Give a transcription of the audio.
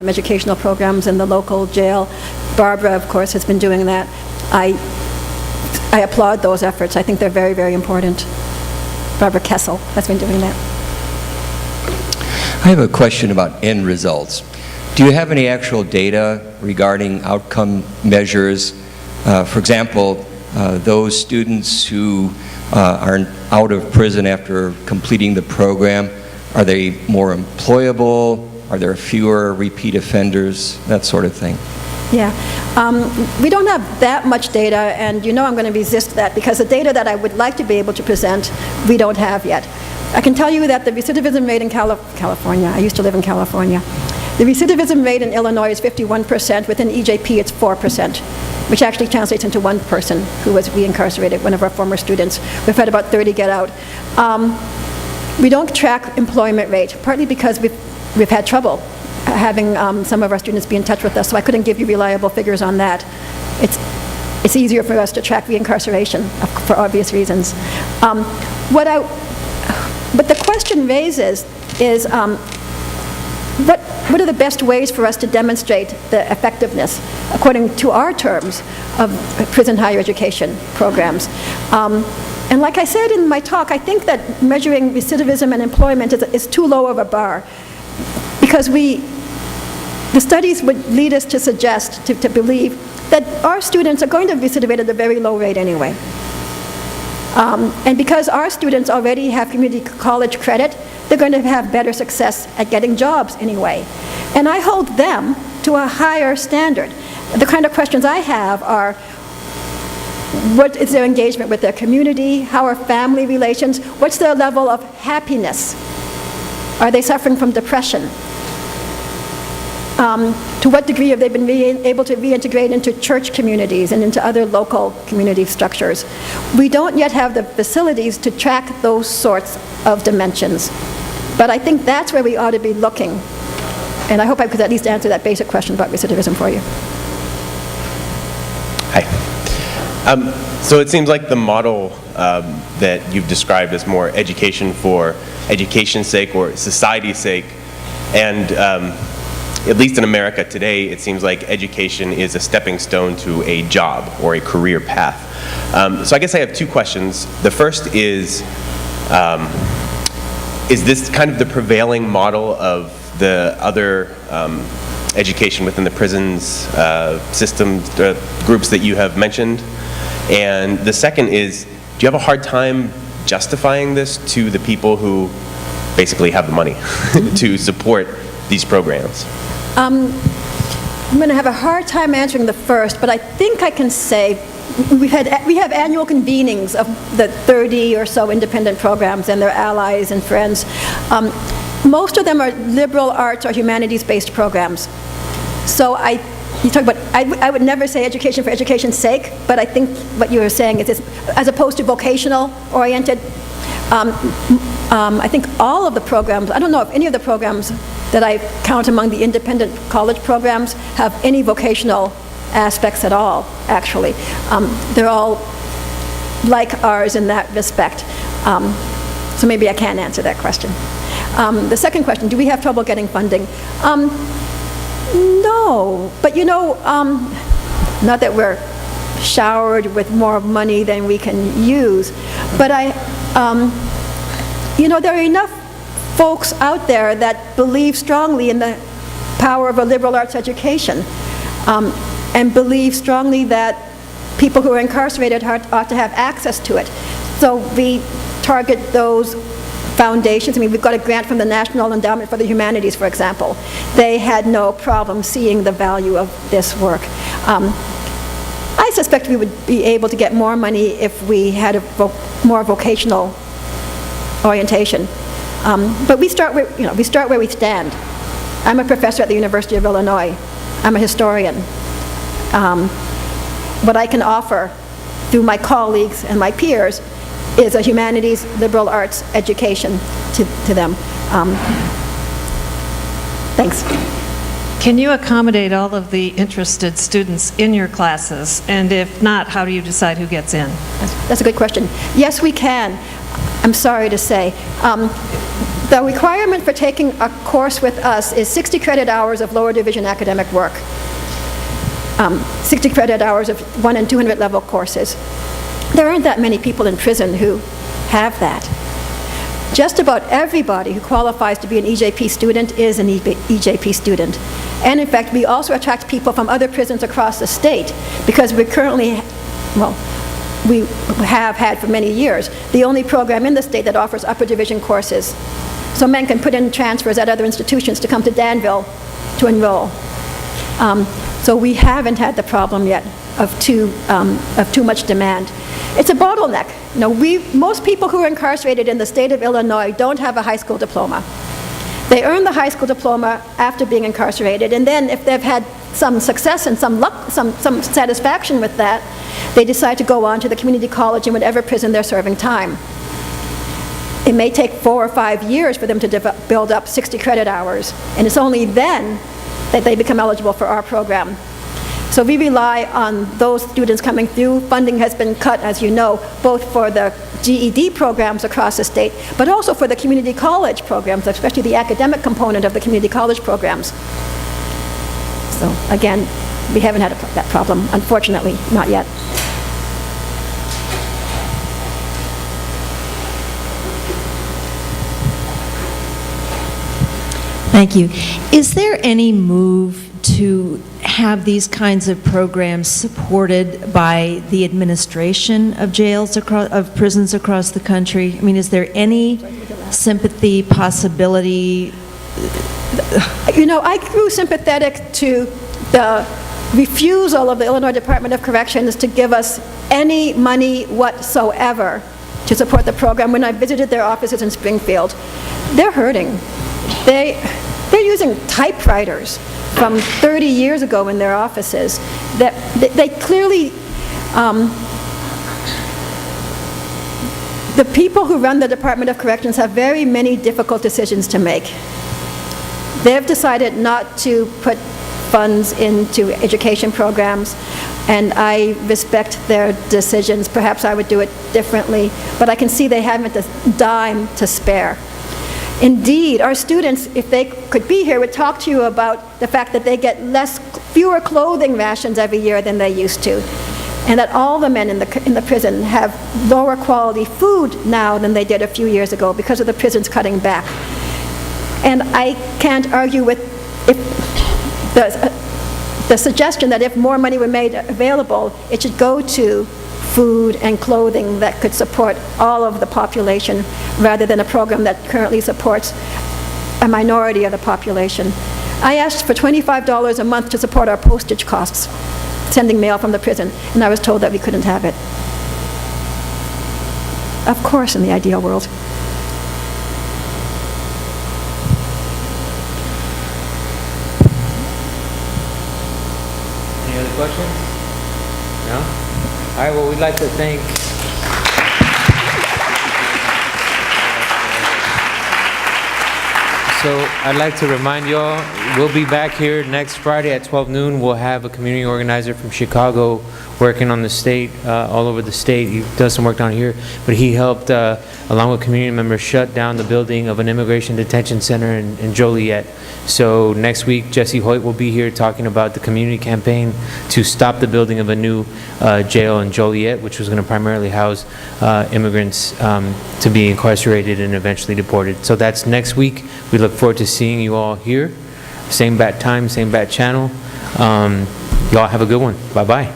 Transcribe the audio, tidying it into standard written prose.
educational programs in the local jail. Barbara, of course, has been doing that. I applaud those efforts. I think they're very, very important. Barbara Kessel has been doing that. I have a question about end results. Do you have any actual data regarding outcome measures? For example, those students who are out of prison after completing the program, are they more employable? Are there fewer repeat offenders? That sort of thing. Yeah. We don't have that much data, and you know I'm going to resist that because the data that I would like to be able to present, we don't have yet. I can tell you that the recidivism rate in California, I used to live in California, the recidivism rate in Illinois is 51%. Within EJP, it's 4%, which actually translates into one person who was reincarcerated, one of our former students. We've had about 30 get out. We don't track employment rate, partly because we've had trouble having some of our students be in touch with us, so I couldn't give you reliable figures on that. It's easier for us to track reincarceration for obvious reasons. What the question raises is what are the best ways for us to demonstrate the effectiveness, according to our terms, of prison higher education programs? And like I said in my talk, I think that measuring recidivism and employment is too low of a bar, because the studies would lead us to suggest, to believe, that our students are going to recidivate at a very low rate anyway. And because our students already have community college credit, they're going to have better success at getting jobs anyway. And I hold them to a higher standard. The kind of questions I have are, what is their engagement with their community? How are family relations? What's their level of happiness? Are they suffering from depression? To what degree have they been able to reintegrate into church communities and into other local community structures? We don't yet have the facilities to track those sorts of dimensions. But I think that's where we ought to be looking. And I hope I could at least answer that basic question about recidivism for you. Hi. So it seems like the model that you've described as more education for education's sake or society's sake, and at least in America today, it seems like education is a stepping stone to a job or a career path. So I guess I have two questions. The first is this kind of the prevailing model of the other education within the prisons system groups that you have mentioned? And the second is, do you have a hard time justifying this to the people who basically have the money to support these programs? I'm going to have a hard time answering the first, but I think I can say we have annual convenings of the 30 or so independent programs and their allies and friends. Most of them are liberal arts or humanities-based programs. So you talk about, I would never say education for education's sake, but I think what you were saying is as opposed to vocational-oriented, I think all of the programs, I don't know if any of the programs that I count among the independent college programs have any vocational aspects at all, actually. They're all like ours in that respect. So maybe I can't answer that question. The second question, do we have trouble getting funding? No, but you know, not that we're showered with more money than we can use, but you know, there are enough folks out there that believe strongly in the power of a liberal arts education, and believe strongly that people who are incarcerated ought to have access to it. So we target those foundations. I mean, we've got a grant from the National Endowment for the Humanities, for example. They had no problem seeing the value of this work. I suspect we would be able to get more money if we had a more vocational orientation. But we start where we stand. I'm a professor at the University of Illinois. I'm a historian. What I can offer through my colleagues and my peers is a humanities, liberal arts education to them. Thanks. Can you accommodate all of the interested students in your classes? And if not, how do you decide who gets in? That's a good question. Yes, we can. I'm sorry to say. The requirement for taking a course with us is 60 credit hours of lower division academic work. 60 credit hours of 100 and 200 level courses. There aren't that many people in prison who have that. Just about everybody who qualifies to be an EJP student is an EJP student. And in fact, we also attract people from other prisons across the state because we currently, well, we have had for many years, the only program in the state that offers upper division courses. So men can put in transfers at other institutions to come to Danville to enroll. So we haven't had the problem yet of too much demand. It's a bottleneck. You know, most people who are incarcerated in the state of Illinois don't have a high school diploma. They earn the high school diploma after being incarcerated, and then if they've had some success and some luck, some satisfaction with that, they decide to go on to the community college in whatever prison they're serving time. It may take 4 or 5 years for them to build up 60 credit hours, and it's only then that they become eligible for our program. So we rely on those students coming through. Funding has been cut, as you know, both for the GED programs across the state, but also for the community college programs, especially the academic component of the community college programs. So again, we haven't had that problem, unfortunately, not yet. Thank you. Is there any move to have these kinds of programs supported by the administration of jails of prisons across the country? I mean, is there any sympathy, possibility? You know, I grew sympathetic to the refusal of the Illinois Department of Corrections to give us any money whatsoever to support the program when I visited their offices in Springfield. They're hurting. They're using typewriters from 30 years ago in their offices. That they clearly, the people who run the Department of Corrections have very many difficult decisions to make. They've decided not to put funds into education programs, and I respect their decisions. Perhaps I would do it differently, but I can see they haven't a dime to spare. Indeed, our students, if they could be here, would talk to you about the fact that they get fewer clothing rations every year than they used to, and that all the men in the prison have lower quality food now than they did a few years ago because of the prisons cutting back. And I can't argue with the suggestion that if more money were made available, it should go to food and clothing that could support all of the population rather than a program that currently supports a minority of the population. I asked for $25 a month to support our postage costs, sending mail from the prison, and I was told that we couldn't have it. Of course, in the ideal world. Any other questions? No? All right, well, we'd like to thank So I'd like to remind you all, we'll be back here next Friday at 12 noon. We'll have a community organizer from Chicago working on the state, all over the state. He does some work down here, but he helped, along with community members, shut down the building of an immigration detention center in Joliet. So next week, Jesse Hoyt will be here talking about the community campaign to stop the building of a new jail in Joliet, which was going to primarily house immigrants to be incarcerated and eventually deported. So that's next week. We look forward to seeing you all here. Same bat time, same bat channel. Y'all have a good one. Bye-bye.